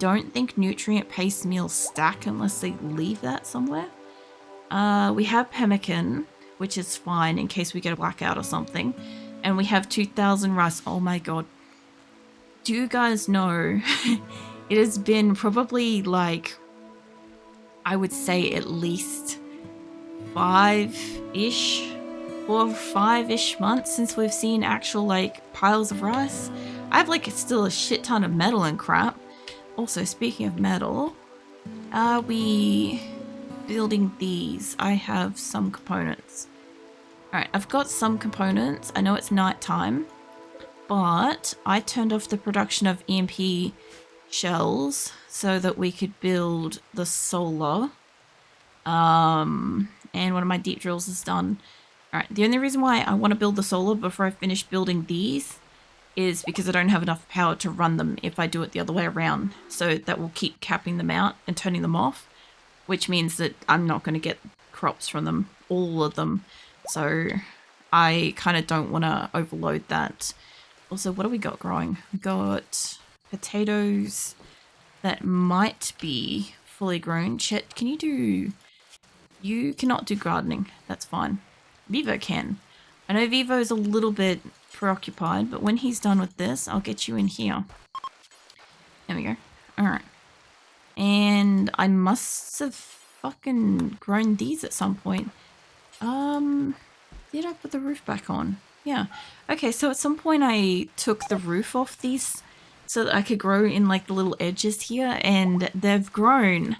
don't think nutrient-based meals stack unless they leave that somewhere. We have pemmican, which is fine in case we get a blackout or something. And we have 2,000 rice. Oh my god. Do you guys know it has been probably like, I would say at least 5-ish or 5-ish months since we've seen actual like piles of rice. I have like still a shit ton of metal and crap. Also, speaking of metal, are we building these? I have some components. Alright, I've got some components. I know it's night time, but I turned off the production of EMP shells so that we could build the solar. And one of my deep drills is done. Alright, the only reason why I want to build the solar before I finish building these is because I don't have enough power to run them if I do it the other way around. So that will keep capping them out and turning them off, which means that I'm not going to get crops from them, all of them. So I kind of don't want to overload that. Also, what do we got growing? We got potatoes that might be fully grown. Chet, can you do... You cannot do gardening. That's fine. Vivo can. I know Vivo's a little bit preoccupied, but when he's done with this, I'll get you in here. There we go. Alright. And I must have fucking grown these at some point. Did I put the roof back on? Yeah. Okay, so at some point I took the roof off these so that I could grow in like the little edges here, and they've grown.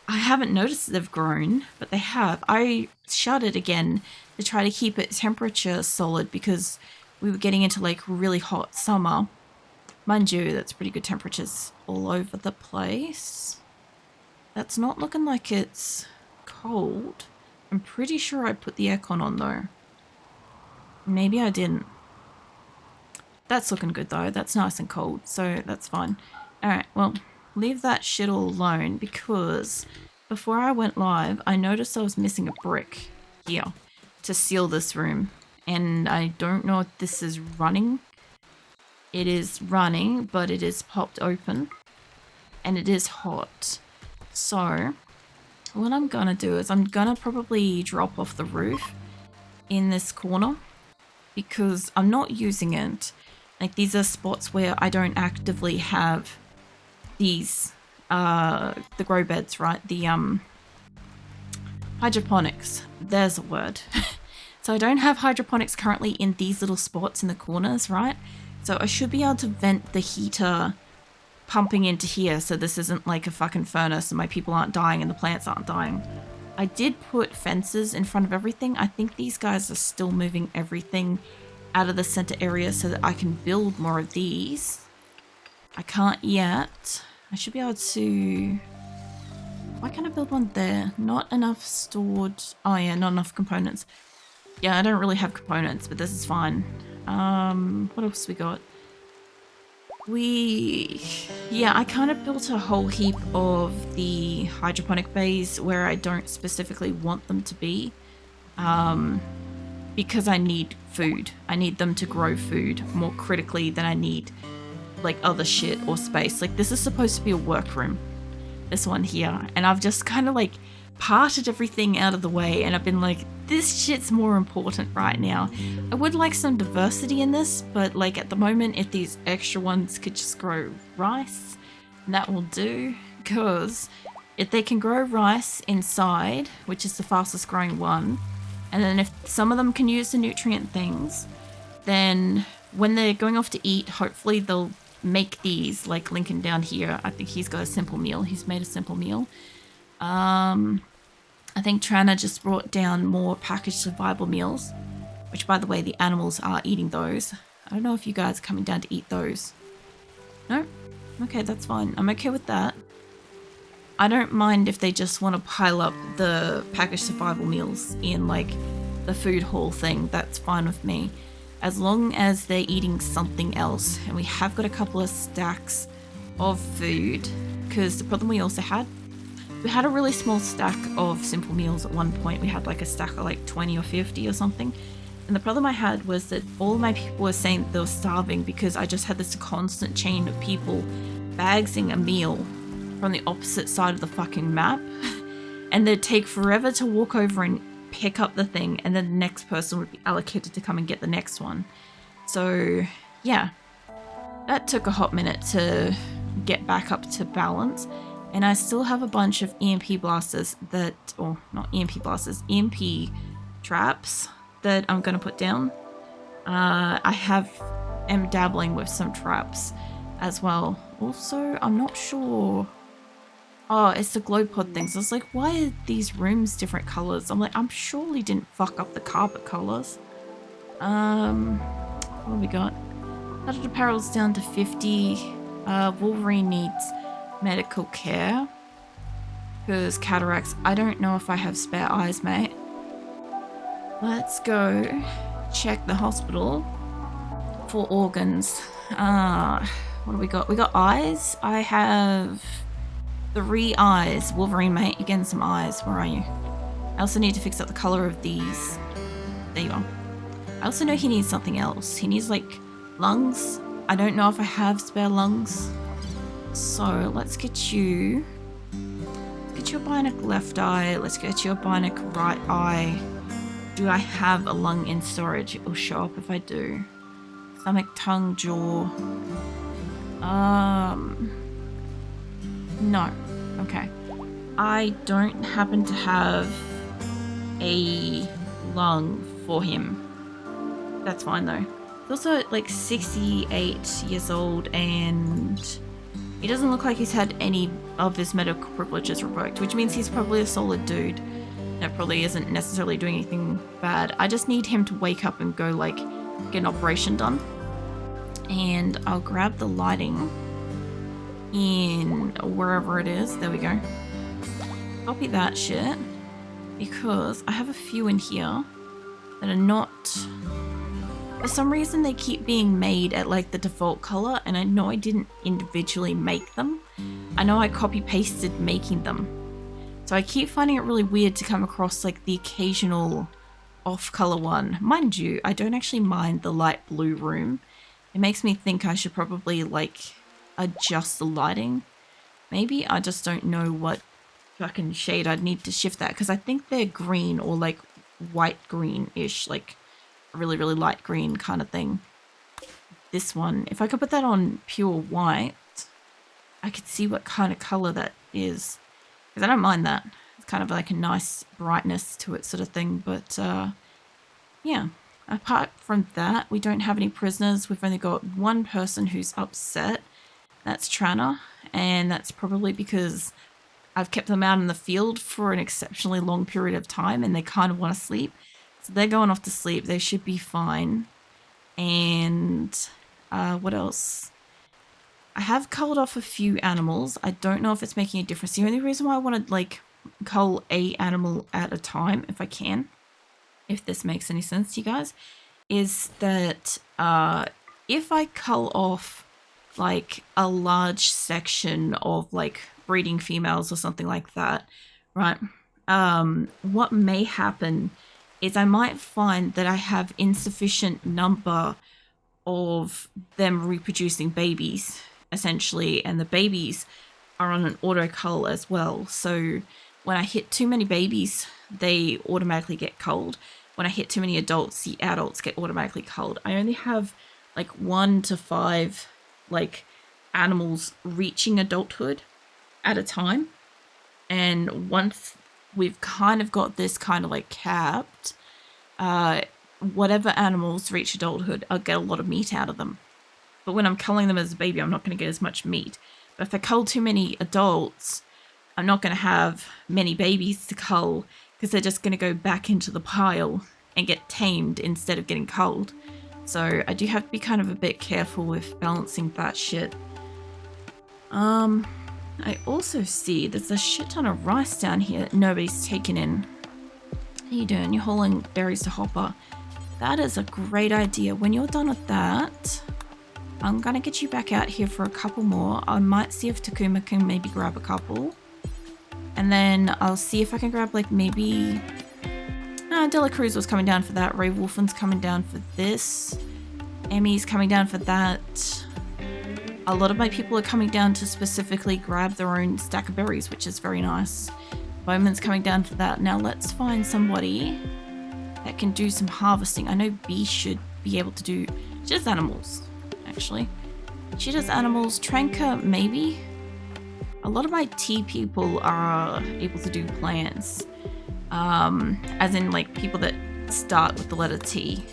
I haven't noticed they've grown, but they have. I shut it again to try to keep it temperature solid because we were getting into like really hot summer. Mind you, that's pretty good temperatures all over the place. That's not looking like it's cold. I'm pretty sure I put the aircon on though. Maybe I didn't. That's looking good though. That's nice and cold, so that's fine. Alright, well, leave that shit all alone because before I went live, I noticed I was missing a brick here to seal this room. And I don't know if this is running. It is running, but it is popped open. And it is hot. So what I'm going to do is I'm going to probably drop off the roof in this corner because I'm not using it. Like these are spots where I don't actively have these, the grow beds, right? The hydroponics. There's a word. So I don't have hydroponics currently in these little spots in the corners, right? So I should be able to vent the heater pumping into here so this isn't like a fucking furnace and my people aren't dying and the plants aren't dying. I did put fences in front of everything. I think these guys are still moving everything out of the center area so that I can build more of these. I can't yet. I should be able to... Why can't I build one there? Not enough stored... Oh yeah, not enough components. Yeah, I don't really have components, but this is fine. What else we got? Yeah, I kind of built a whole heap of the hydroponic bays where I don't specifically want them to be. Because I need food. I need them to grow food more critically than I need like other shit or space. Like this is supposed to be a workroom. This one here. And I've just kind of like parted everything out of the way and I've been like, this shit's more important right now. I would like some diversity in this, but like at the moment, if these extra ones could just grow rice, that will do. Because if they can grow rice inside, which is the fastest growing one, and then if some of them can use the nutrient things, then when they're going off to eat, hopefully they'll make these, like Lincoln down here. I think he's got a simple meal. He's made a simple meal. I think Trana just brought down more packaged survival meals, which by the way, the animals are eating those. I don't know if you guys are coming down to eat those. No? Okay, that's fine. I'm okay with that. I don't mind if they just want to pile up the packaged survival meals in like the food hall thing. That's fine with me. As long as they're eating something else. And we have got a couple of stacks of food. Because the problem we also had, we had a really small stack of simple meals at one point. We had like a stack of like 20 or 50 or something. And the problem I had was that all my people were saying they were starving because I just had this constant chain of people bagsing a meal from the opposite side of the fucking map. And they'd take forever to walk over and pick up the thing, and then the next person would be allocated to come and get the next one. So yeah, that took a hot minute to get back up to balance. And I still have a bunch of EMP blasters that, or not EMP blasters, EMP traps that I'm gonna put down. I am dabbling with some traps as well. Also, I'm not sure. Oh, it's the glow pod things. I was like, why are these rooms different colors? I'm like, I'm surely didn't fuck up the carpet colors. What have we got? Started apparel's down to 50. Wolverine needs medical care. Because cataracts, I don't know if I have spare eyes, mate. Let's go check the hospital for organs. What do we got? We got eyes. I have 3 eyes. Wolverine, mate, you're getting some eyes. Where are you? I also need to fix up the color of these. There you are. I also know he needs something else. He needs, like, lungs. I don't know if I have spare lungs. So, let's get you... Let's get you a bionic left eye. Let's get you a bionic right eye. Do I have a lung in storage? It will show up if I do. Stomach, tongue, jaw. No. Okay. I don't happen to have a lung for him. That's fine though. He's also like 68 years old and he doesn't look like he's had any of his medical privileges revoked, which means he's probably a solid dude. That probably isn't necessarily doing anything bad. I just need him to wake up and go like get an operation done. And I'll grab the lighting in wherever it is. There we go. Copy that shit because I have a few in here that are not... For some reason they keep being made at like the default color, and I know I didn't individually make them. I know I copy pasted making them. So I keep finding it really weird to come across like the occasional off color one. Mind you, I don't actually mind the light blue room. It makes me think I should probably like adjust the lighting. Maybe I just don't know what fucking shade I'd need to shift that, because I think they're green or like white green-ish, like really, really light green kind of thing. This one, if I could put that on pure white, I could see what kind of color that is. Because I don't mind that. It's kind of like a nice brightness to it sort of thing. But yeah, apart from that, we don't have any prisoners. We've only got one person who's upset. That's Tranna. And that's probably because I've kept them out in the field for an exceptionally long period of time and they kind of want to sleep. So they're going off to sleep. They should be fine. And what else? I have culled off a few animals. I don't know if it's making a difference. The only reason why I want to like cull a animal at a time, if I can, if this makes any sense to you guys, is that if I cull off like a large section of like breeding females or something like that, right? What may happen is I might find that I have insufficient number of them reproducing babies, essentially, and the babies are on an auto cull as well. So when I hit too many babies, they automatically get culled. When I hit too many adults, the adults get automatically culled. I only have like 1 to 5 like animals reaching adulthood at a time. And once we've kind of got this kind of like capped, whatever animals reach adulthood, I'll get a lot of meat out of them. But when I'm culling them as a baby, I'm not going to get as much meat. But if I cull too many adults, I'm not going to have many babies to cull because they're just going to go back into the pile and get tamed instead of getting culled. So I do have to be kind of a bit careful with balancing that shit. I also see there's a shit ton of rice down here that nobody's taken in. How you doing? You're hauling berries to Hopper. That is a great idea. When you're done with that, I'm gonna get you back out here for a couple more. I might see if Takuma can maybe grab a couple. And then I'll see if I can grab like maybe... Dela Cruz was coming down for that. Ray Wolfen's coming down for this. Emmy's coming down for that. a lot of my people are coming down to specifically grab their own stack of berries, which is very nice. Bowman's coming down for that. Now let's find somebody that can do some harvesting. I know B should be able to do... She does animals, actually. She does animals. Tranka, maybe? A lot of my T people are able to do plants. As in, like, people that start with the letter T.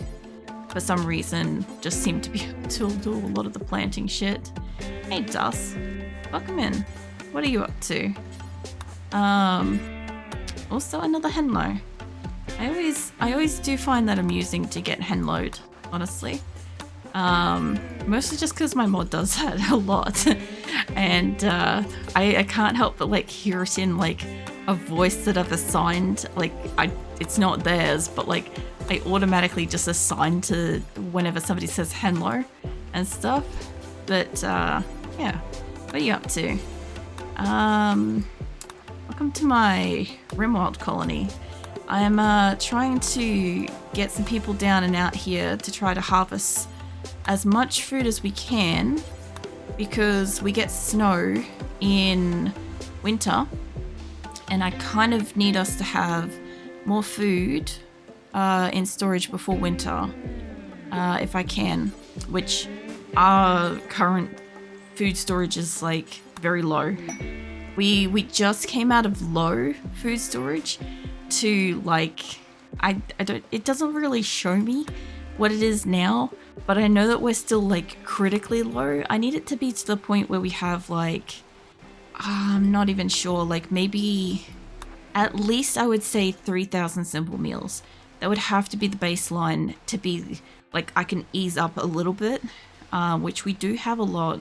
For some reason, just seem to be able to do a lot of the planting shit. Hey, Dus. Welcome in. What are you up to? Also another henlo. I always do find that amusing to get henloed, honestly. Mostly just because my mod does that a lot. And I can't help but like hear it in like a voice that I've assigned. Like it's not theirs, but like I automatically just assign to whenever somebody says henlo and stuff. But yeah, what are you up to? Welcome to my RimWorld colony. I'm trying to get some people down and out here to try to harvest as much food as we can because we get snow in winter and I kind of need us to have more food in storage before winter if I can, which our current food storage is like very low. We just came out of low food storage to like it doesn't really show me what it is now, but I know that we're still like critically low. I need it to be to the point where we have like I'm not even sure, like maybe at least I would say 3,000 simple meals. That would have to be the baseline to be like I can ease up a little bit, which we do have a lot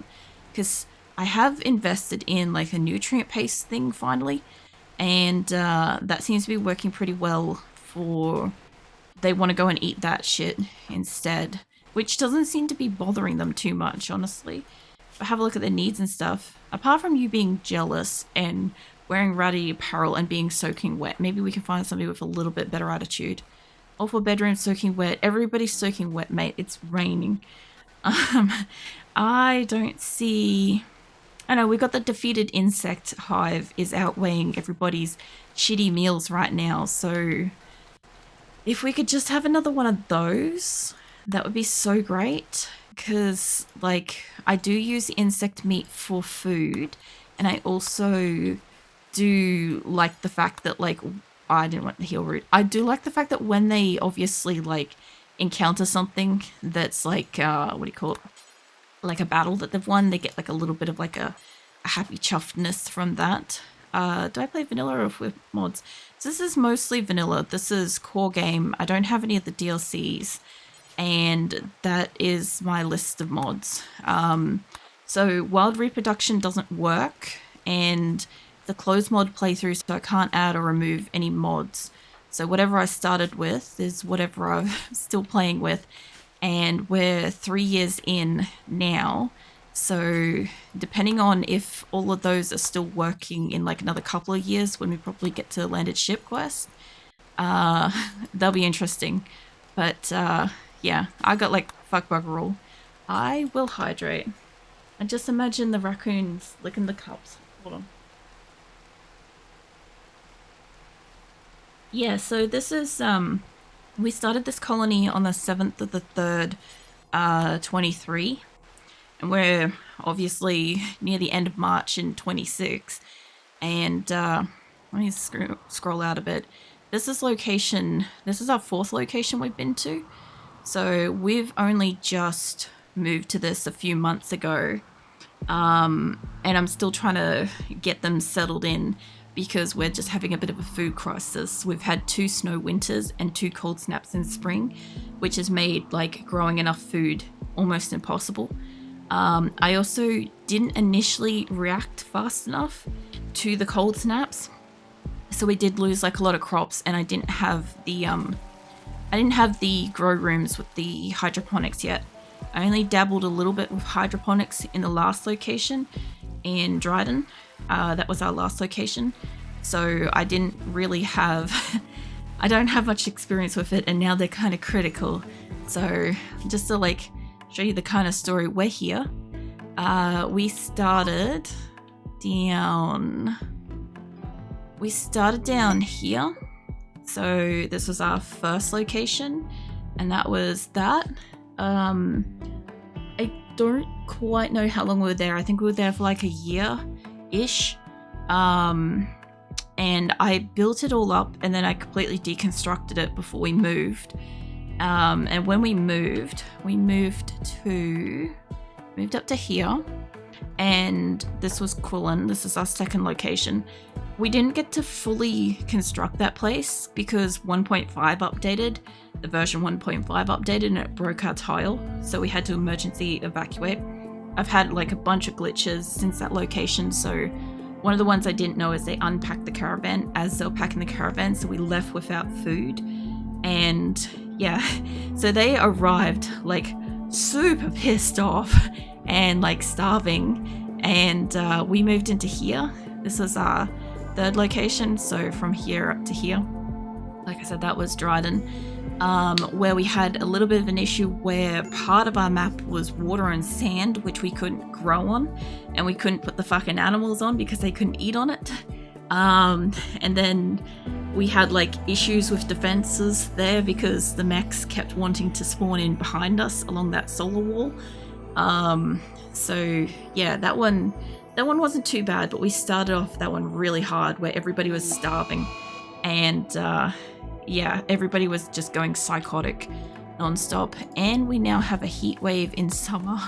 because I have invested in like a nutrient paste thing finally, and that seems to be working pretty well for they want to go and eat that shit instead, which doesn't seem to be bothering them too much, honestly. But have a look at their needs and stuff. Apart from you being jealous and wearing ratty apparel and being soaking wet, maybe we can find somebody with a little bit better attitude. All for bedroom soaking wet. Everybody's soaking wet, mate. It's raining. I don't see... I know, we got the defeated insect hive is outweighing everybody's shitty meals right now, so if we could just have another one of those, that would be so great, because like I do use insect meat for food, and I also do like the fact that like I didn't want the heel root. I do like the fact that when they obviously like encounter something that's like what do you call it? Like a battle that they've won, they get like a little bit of like a happy chuffedness from that. Do I play vanilla or with mods? So this is mostly vanilla. This is core game. I don't have any of the DLCs, and that is my list of mods. So wild reproduction doesn't work, and the closed mod playthrough, so I can't add or remove any mods. So whatever I started with is whatever I'm still playing with. And we're 3 years in now, so depending on if all of those are still working in like another couple of years when we probably get to landed ship quest, that'll be interesting. But yeah, I got like fuck bugger all. I will hydrate. And just imagine the raccoons licking the cups. Hold on. Yeah, so this is we started this colony on the 7th of the 3rd, 23, and we're obviously near the end of March in 26, and let me scroll out a bit. This is our 4th location we've been to, so we've only just moved to this a few months ago, and I'm still trying to get them settled in, because we're just having a bit of a food crisis. We've had 2 snow winters and 2 cold snaps in spring, which has made like growing enough food almost impossible. I also didn't initially react fast enough to the cold snaps, so we did lose like a lot of crops, and I didn't have the grow rooms with the hydroponics yet. I only dabbled a little bit with hydroponics in the last location in Dryden. That was our last location, so I didn't really have I don't have much experience with it, and now they're kind of critical. So just to like show you the kind of story, we're here We started down here. So this was our first location, and that was that. I don't quite know how long we were there. I think we were there for like a year-ish. And I built it all up, and then I completely deconstructed it before we moved. And when we moved up to here, and this was Quillen. This is our second location. We didn't get to fully construct that place because 1.5 updated, the version 1.5 updated, and it broke our tile, so we had to emergency evacuate. I've had like a bunch of glitches since that location, so one of the ones I didn't know is they unpacked the caravan as they were packing the caravan, so we left without food. And yeah, so they arrived like super pissed off and like starving, and we moved into here. This was our third location, so from here up to here, like I said, that was Dryden, where we had a little bit of an issue where part of our map was water and sand, which we couldn't grow on, and we couldn't put the fucking animals on because they couldn't eat on it. And then we had like issues with defenses there because the mechs kept wanting to spawn in behind us along that solar wall. So yeah, that one wasn't too bad, but we started off that one really hard where everybody was starving, and yeah, everybody was just going psychotic non-stop, and we now have a heat wave in summer.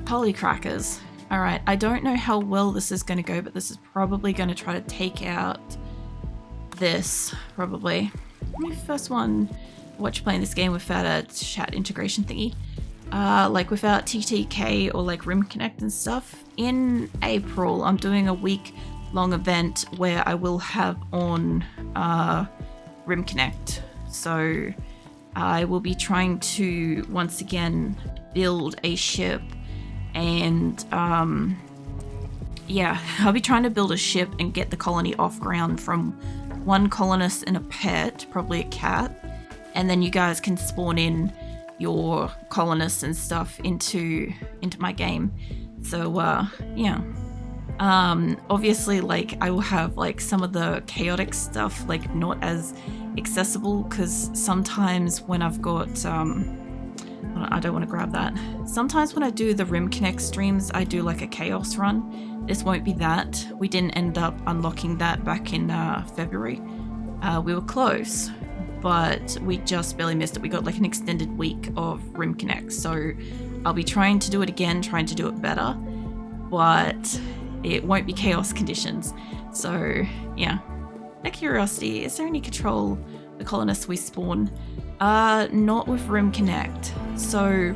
Holy crackers. All right, I don't know how well this is going to go, but this is probably going to try to take out this, probably. My first one, watch playing this game without a chat integration thingy. Like without TTK or like Rim Connect and stuff. In April, I'm doing a week-long event where I will have on Rim Connect. So I will be trying to once again build a ship, and yeah, I'll be trying to build a ship and get the colony off ground from one colonist and a pet, probably a cat, and then you guys can spawn in your colonists and stuff into my game. So yeah, obviously like I will have like some of the chaotic stuff like not as accessible, because sometimes when I've got I don't want to grab that. Sometimes when I do the Rim Connect streams, I do like a chaos run. This won't be that. We didn't end up unlocking that back in February. We were close, but we just barely missed it. We got like an extended week of Rim Connect, so I'll be trying to do it again, trying to do it better, but it won't be chaos conditions. So yeah. Out of curiosity, is there any control the colonists we spawn? Not with Rim Connect. So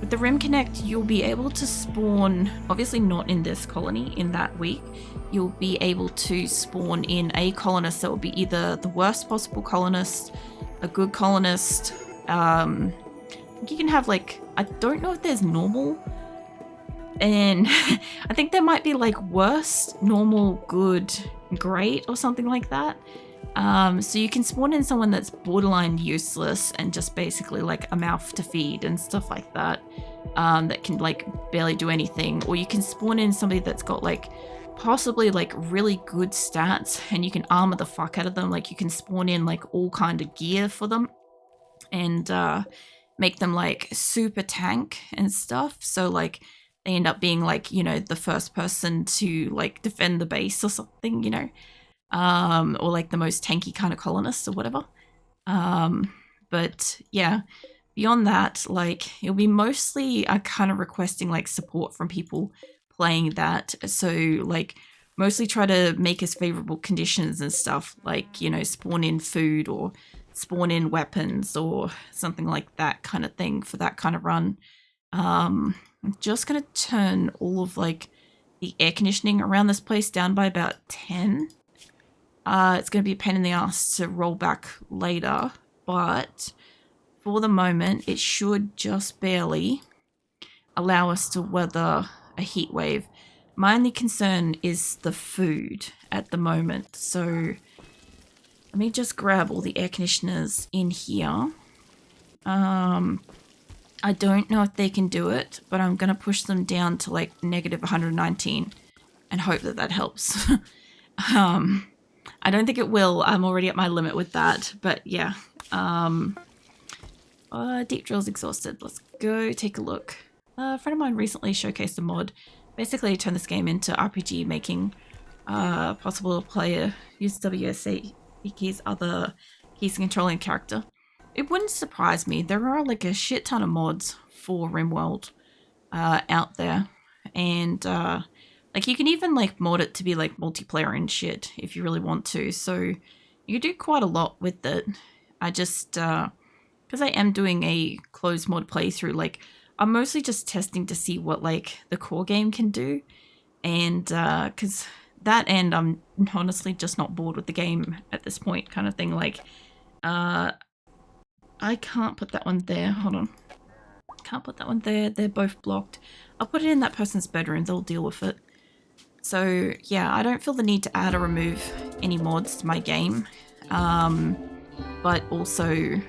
with the Rim Connect, you'll be able to spawn, obviously not in this colony in that week. You'll be able to spawn in a colonist that will be either the worst possible colonist, a good colonist. You can have like, I don't know if there's normal, and I think there might be like worst, normal, good, great, or something like that. So you can spawn in someone that's borderline useless and just basically like a mouth to feed and stuff like that, that can like barely do anything. Or you can spawn in somebody that's got like possibly like really good stats and you can armor the fuck out of them. Like you can spawn in like all kind of gear for them and make them like super tank and stuff. So like they end up being like, you know, the first person to like defend the base or something, you know. Or like the most tanky kind of colonists or whatever. But yeah, beyond that, like it'll be mostly kind of requesting like support from people playing that. So like mostly try to make as favorable conditions and stuff, like, you know, spawn in food or spawn in weapons or something like that kind of thing for that kind of run. I'm just going to turn all of like the air conditioning around this place down by about 10. It's going to be a pain in the ass to roll back later, but for the moment, it should just barely allow us to weather a heat wave. My only concern is the food at the moment, so let me just grab all the air conditioners in here. I don't know if they can do it, but I'm going to push them down to like negative 119 and hope that that helps. I don't think it will. I'm already at my limit with that, but yeah. Deep drill's exhausted. Let's go take a look. A friend of mine recently showcased a mod. Basically, turn this game into RPG making. Possible player use WSA keys, other keys controlling character. It wouldn't surprise me. There are like a shit ton of mods for RimWorld out there, and like you can even like mod it to be like multiplayer and shit if you really want to. So you can do quite a lot with it. I just because I am doing a closed mod playthrough, like I'm mostly just testing to see what like the core game can do, and because that end I'm honestly just not bored with the game at this point, kind of thing. Like I can't put that one there. Hold on. Can't put that one there. They're both blocked. I'll put it in that person's bedroom. They'll deal with it. So yeah, I don't feel the need to add or remove any mods to my game. But also,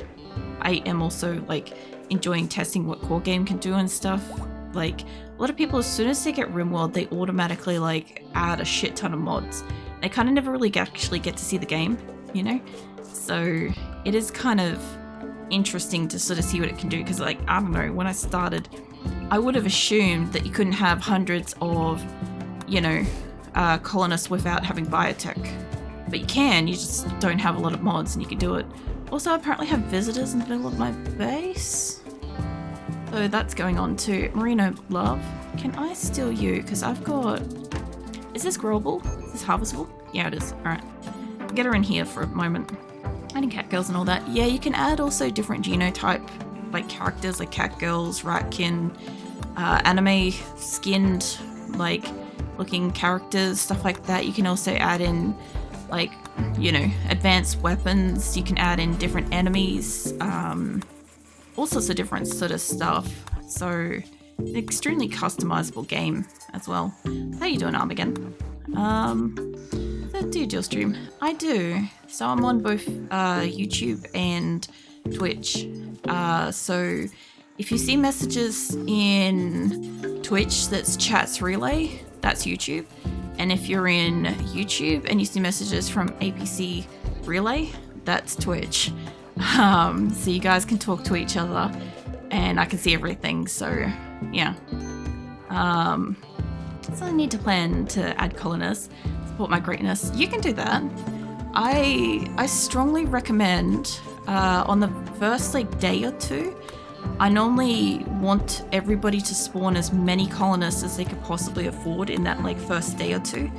I am also like enjoying testing what core game can do and stuff. Like a lot of people, as soon as they get RimWorld, they automatically like add a shit ton of mods. They kind of never really actually get to see the game, you know? So it is kind of interesting to sort of see what it can do, because like I don't know, when I started I would have assumed that you couldn't have hundreds of, you know, colonists without having biotech, but you can. You just don't have a lot of mods and you can do it. Also, I apparently have visitors in the middle of my base, so that's going on too. Merino love, can I steal you? Because I've got, is this growable? Is this harvestable? Yeah, it is. All right, get her in here for a moment. Adding cat girls and all that. Yeah, you can add also different genotype like characters, like cat girls, ratkin, anime skinned like looking characters, stuff like that. You can also add in like, you know, advanced weapons. You can add in different enemies, all sorts of different sort of stuff. So an extremely customizable game as well. How you doing, Armageddon? Do your stream? I do. So I'm on both YouTube and Twitch. So if you see messages in Twitch that's chats relay, that's YouTube. And if you're in YouTube and you see messages from APC relay, that's Twitch. So you guys can talk to each other and I can see everything. So yeah. So I need to plan to add colonists. Support my greatness. You can do that. I strongly recommend on the first like day or two, I normally want everybody to spawn as many colonists as they could possibly afford in that like first day or two,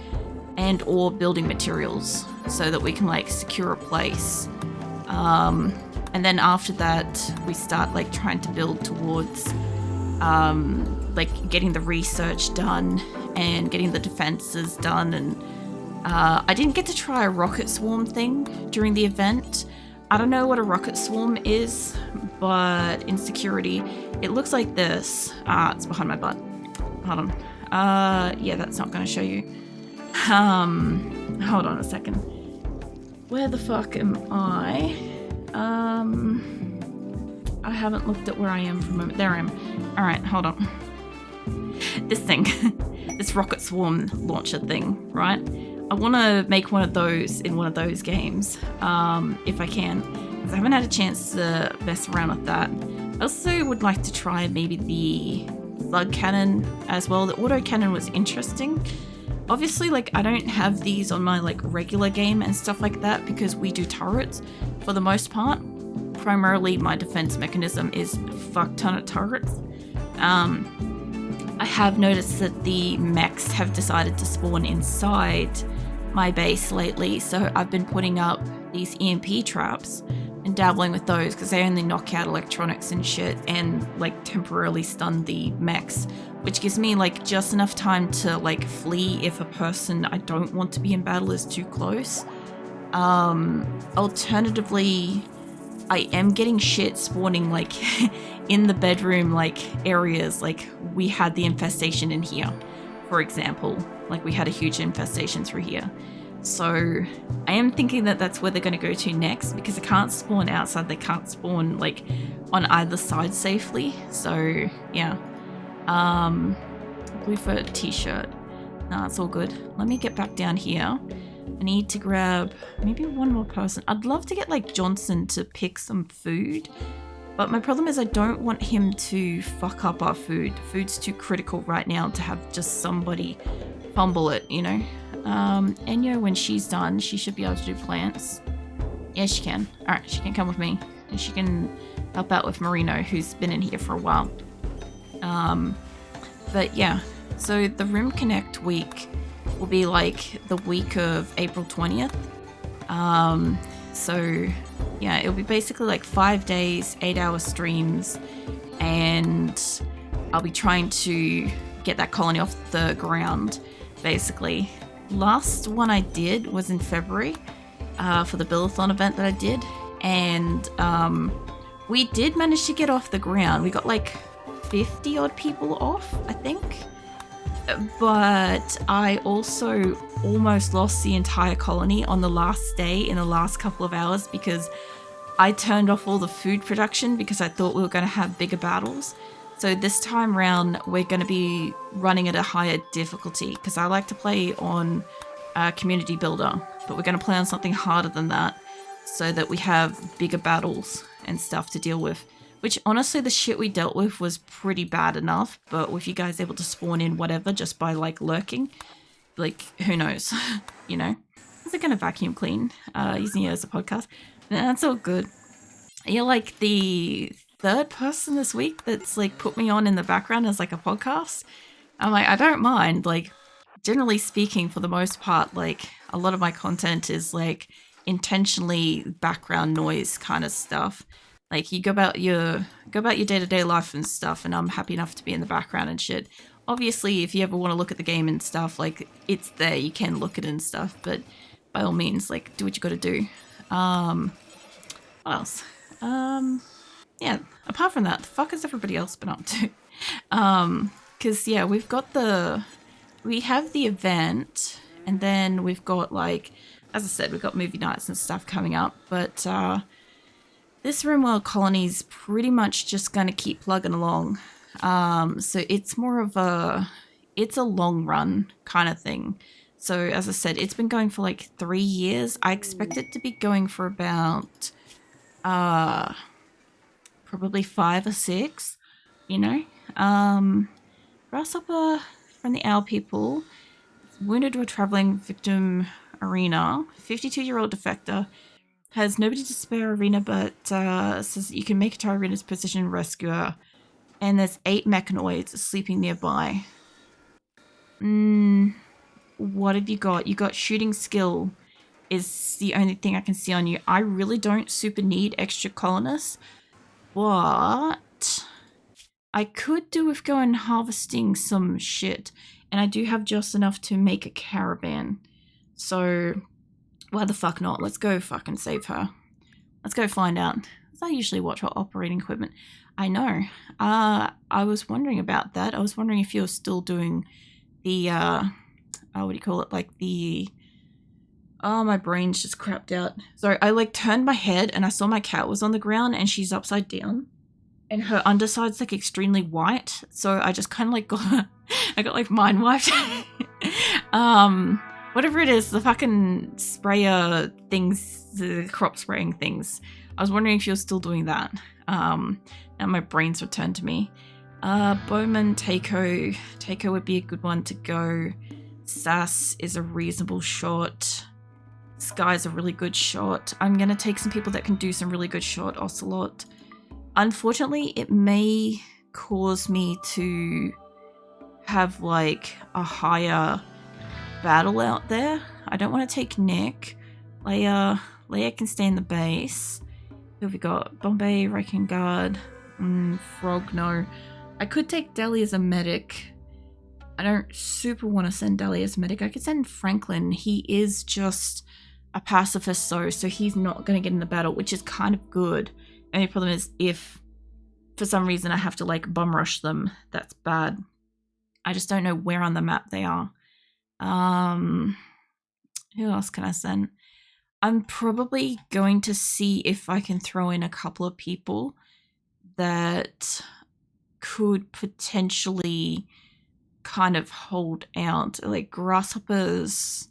and or building materials so that we can like secure a place. And then after that we start like trying to build towards like getting the research done and getting the defenses done. And I didn't get to try a rocket swarm thing during the event. I don't know what a rocket swarm is, but in security, it looks like this. It's behind my butt. Hold on. Yeah, that's not going to show you. Hold on a second. Where the fuck am I? I haven't looked at where I am for a moment. There I am. All right, hold on. This thing, this rocket swarm launcher thing, right? I want to make one of those in one of those games, if I can, because I haven't had a chance to mess around with that. I also would like to try maybe the slug cannon as well. The auto cannon was interesting. Obviously, like, I don't have these on my like regular game and stuff like that because we do turrets for the most part. Primarily, my defense mechanism is a fuck ton of turrets. I have noticed that the mechs have decided to spawn inside my base lately, so I've been putting up these EMP traps and dabbling with those because they only knock out electronics and shit and like temporarily stun the mechs, which gives me like just enough time to like flee if a person I don't want to be in battle is too close. Alternatively, I am getting shit spawning like in the bedroom like areas. Like we had the infestation in here, for example. Like we had a huge infestation through here. So I am thinking that that's where they're going to go to next, because they can't spawn outside. They can't spawn like on either side safely. So yeah. Blue fur t-shirt. Nah, it's all good. Let me get back down here. I need to grab maybe one more person. I'd love to get like Johnson to pick some food, but my problem is I don't want him to fuck up our food. Food's too critical right now to have just somebody fumble it, you know? Enyo, when she's done, she should be able to do plants. Yeah, she can. Alright, she can come with me. And she can help out with Marino, who's been in here for a while. But yeah, so the Rim Connect week will be like the week of April 20th. So yeah, it'll be basically like 5 days, 8-hour streams, and I'll be trying to get that colony off the ground, basically. Last one I did was in February for the Build-a-thon event that I did, and we did manage to get off the ground. We got like 50 odd people off, I think. But I also almost lost the entire colony on the last day in the last couple of hours because I turned off all the food production because I thought we were going to have bigger battles. So this time round, we're going to be running at a higher difficulty because I like to play on Community Builder, but we're going to play on something harder than that so that we have bigger battles and stuff to deal with. Which, honestly, the shit we dealt with was pretty bad enough, but with you guys able to spawn in whatever just by, like, lurking, like, who knows, you know? Is it going to vacuum clean using it as a podcast? That's all good. You're, like, the third person this week that's, like, put me on in the background as, like, a podcast. I'm like, I don't mind. Like, generally speaking, for the most part, like, a lot of my content is, like, intentionally background noise kind of stuff. Like, you go about your day-to-day life and stuff, and I'm happy enough to be in the background and shit. Obviously, if you ever want to look at the game and stuff, like, it's there, you can look at it and stuff, but by all means, like, do what you gotta do. What else? Yeah, apart from that, the fuck has everybody else been up to? Because, yeah, we have the event, and then we've got, like, as I said, we've got movie nights and stuff coming up, but, this RimWorld colony's pretty much just going to keep plugging along. So it's more of it's a long run kind of thing. So as I said, it's been going for like 3 years. I expect it to be going for about probably 5 or 6, you know. Grasshopper from the Owl People, wounded to a traveling victim arena, 52-year-old defector. Has nobody to spare arena, but says you can make it to arena's precision rescuer. And there's 8 mechanoids sleeping nearby. What have you got? You got shooting skill is the only thing I can see on you. I really don't super need extra colonists, but I could do with going harvesting some shit. And I do have just enough to make a caravan. So why the fuck not? Let's go fucking save her. Let's go find out. I usually watch her operating equipment. I know. I was wondering about that. I was wondering if you're still doing the, what do you call it? Like the, my brain's just crapped out. Sorry, I like turned my head and I saw my cat was on the ground and she's upside down. And her underside's like extremely white. So I just kind of like I got like mind wiped. Whatever it is, the fucking sprayer things, the crop spraying things. I was wondering if you're still doing that. Now my brain's returned to me. Bowman, Takeo. Takeo would be a good one to go. Sass is a reasonable shot. Sky's a really good shot. I'm going to take some people that can do some really good shot. Ocelot. Unfortunately, it may cause me to have like a higher battle out there. I don't want to take Nick. Leia can stay in the base. Who have we got? Bombay, Wrecking Guard, Frog, no. I could take Deli as a medic. I don't super want to send Deli as a medic. I could send Franklin. He is just a pacifist, so he's not going to get in the battle, which is kind of good. Only problem is if for some reason I have to like bum rush them, that's bad. I just don't know where on the map they are. Who else can I send? I'm probably going to see if I can throw in a couple of people that could potentially kind of hold out. Like grasshoppers